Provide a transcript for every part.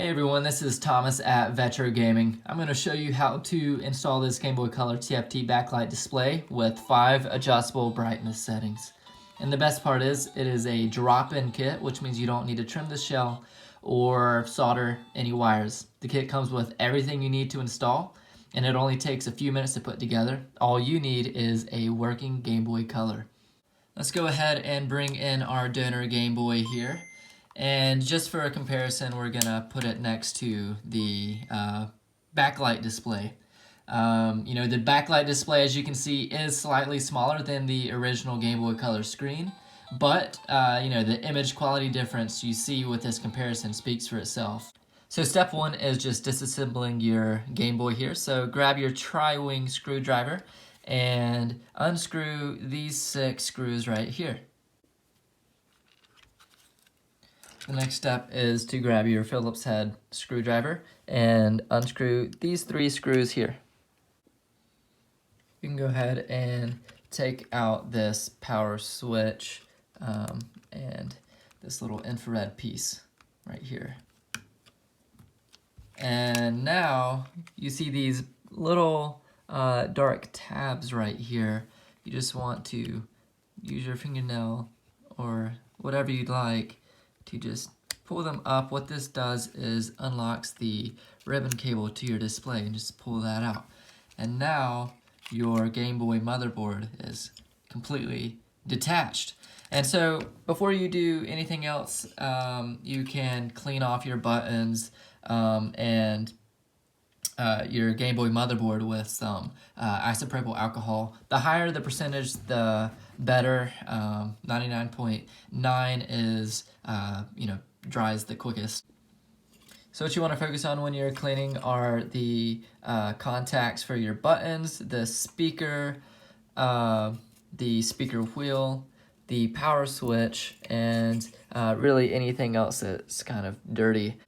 Hey everyone, this is Thomas at Vetro Gaming. I'm going to show you how to install this Game Boy Color TFT backlight display with 5 adjustable brightness settings. And the best part is, it is a drop-in kit, which means you don't need to trim the shell or solder any wires. The kit comes with everything you need to install, and it only takes a few minutes to put together. All you need is a working Game Boy Color. Let's go ahead and bring in our donor Game Boy here. And just for a comparison, we're gonna put it next to the backlight display. The backlight display, as you can see, is slightly smaller than the original Game Boy Color screen, but the image quality difference you see with this comparison speaks for itself. So step 1 is just disassembling your Game Boy here. So grab your tri-wing screwdriver and unscrew these 6 screws right here. The next step is to grab your Phillips head screwdriver and unscrew these 3 screws here. You can go ahead and take out this power switch and this little infrared piece right here. And now you see these little dark tabs right here. You just want to use your fingernail or whatever you'd like to just pull them up. What this does is unlocks the ribbon cable to your display, and just pull that out. And now your Game Boy motherboard is completely detached. And so before you do anything else, you can clean off your buttons and your Game Boy motherboard with some isopropyl alcohol. The higher the percentage, the better. 99.9 is, dries the quickest. So what you want to focus on when you're cleaning are the contacts for your buttons, the speaker wheel, the power switch, and really anything else that's kind of dirty.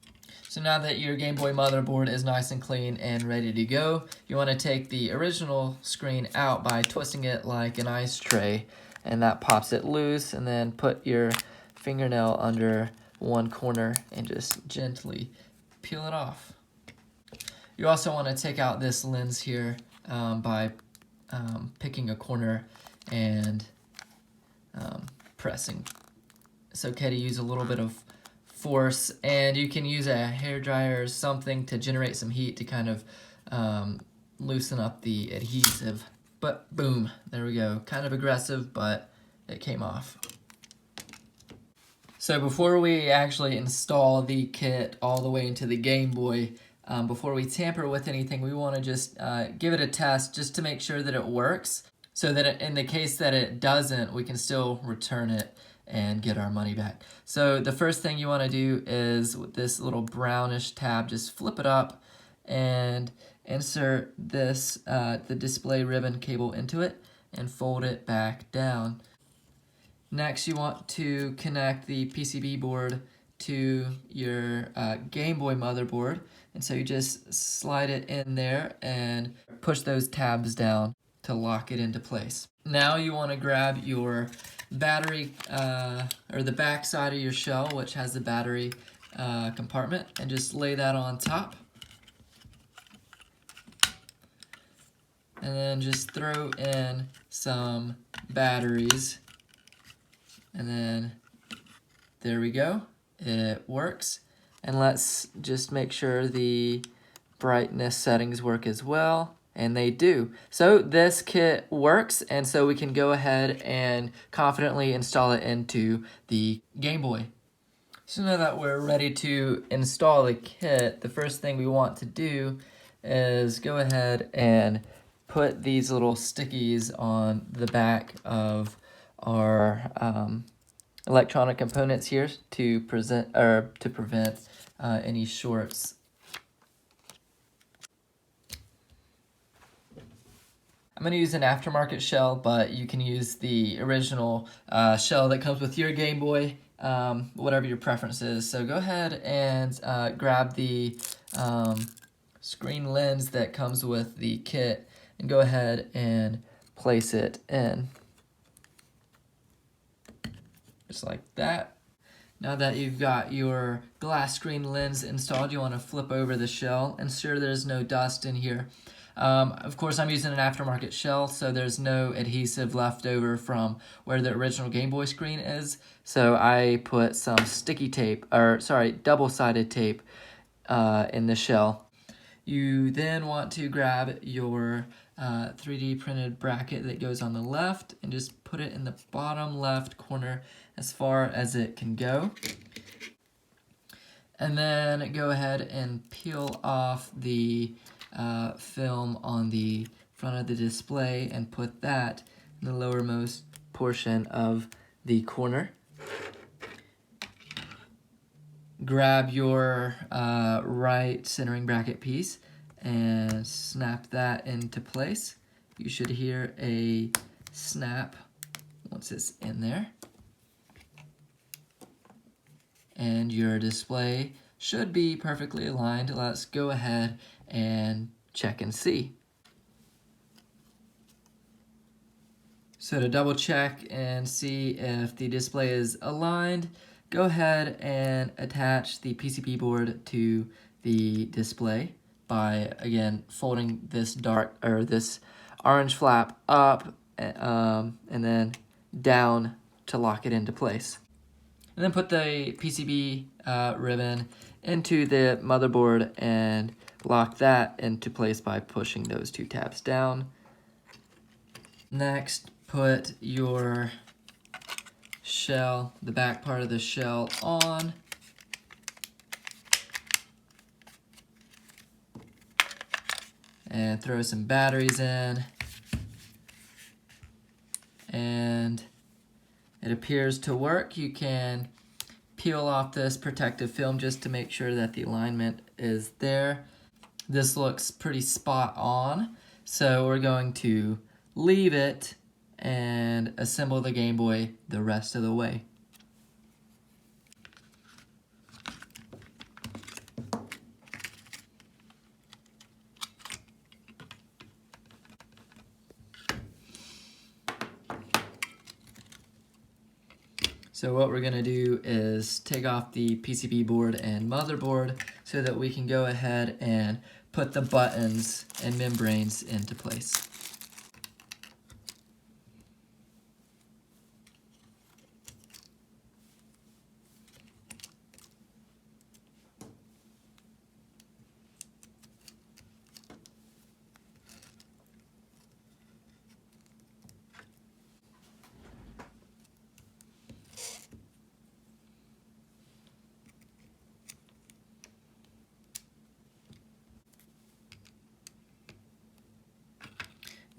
So now that your Game Boy motherboard is nice and clean and ready to go, you want to take the original screen out by twisting it like an ice tray, and that pops it loose, and then put your fingernail under one corner and just gently peel it off. You also want to take out this lens here by picking a corner and pressing. It's okay to use a little bit of force, and you can use a hairdryer or something to generate some heat to kind of loosen up the adhesive. But boom, there we go. Kind of aggressive, but it came off. So before we actually install the kit all the way into the Game Boy, before we tamper with anything, we want to just give it a test just to make sure that it works, so that in the case that it doesn't, we can still return it and get our money back. So the first thing you want to do is with this little brownish tab, just flip it up and insert this the display ribbon cable into it and fold it back down. Next, you want to connect the PCB board to your Game Boy motherboard, and so you just slide it in there and push those tabs down to lock it into place. Now you want to grab your battery or the back side of your shell, which has the battery compartment, and just lay that on top, and then just throw in some batteries, and then there we go, it works. And let's just make sure the brightness settings work as well. And they do. So this kit works, and so we can go ahead and confidently install it into the Game Boy. So now that we're ready to install the kit, the first thing we want to do is go ahead and put these little stickies on the back of our electronic components here to prevent any shorts. I'm going to use an aftermarket shell, but you can use the original shell that comes with your Game Boy, whatever your preference is. So go ahead and grab the screen lens that comes with the kit and go ahead and place it in. Just like that. Now that you've got your glass screen lens installed, you want to flip over the shell, ensure there's no dust in here. Of course, I'm using an aftermarket shell, so there's no adhesive left over from where the original Game Boy screen is. So I put some sticky tape, or sorry, double-sided tape in the shell. You then want to grab your 3D printed bracket that goes on the left and just put it in the bottom left corner as far as it can go. And then go ahead and peel off the film on the front of the display and put that in the lowermost portion of the corner. Grab your right centering bracket piece and snap that into place. You should hear a snap once it's in there. And your display should be perfectly aligned. Let's go ahead and check and see. So to double check and see if the display is aligned, go ahead and attach the PCB board to the display by, again, folding this this orange flap up and then down to lock it into place. And then put the PCB ribbon into the motherboard and lock that into place by pushing those two tabs down. Next, put your shell, the back part of the shell, on. And throw some batteries in. And it appears to work. You can peel off this protective film just to make sure that the alignment is there. This looks pretty spot on, so we're going to leave it and assemble the Game Boy the rest of the way. So what we're going to do is take off the PCB board and motherboard so that we can go ahead and put the buttons and membranes into place.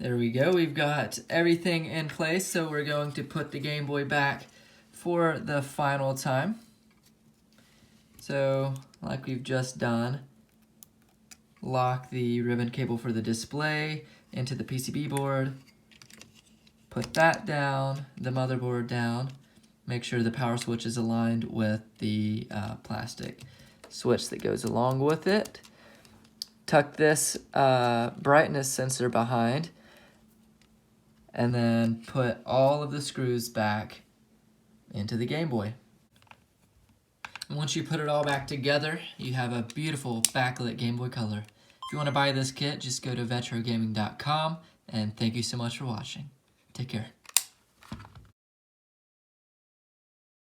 There we go, we've got everything in place, so we're going to put the Game Boy back for the final time. So, like we've just done, lock the ribbon cable for the display into the PCB board, put that down, the motherboard down, make sure the power switch is aligned with the plastic switch that goes along with it. Tuck this brightness sensor behind, and then put all of the screws back into the Game Boy. And once you put it all back together, you have a beautiful backlit Game Boy Color. If you want to buy this kit, just go to vetrogaming.com, and thank you so much for watching. Take care.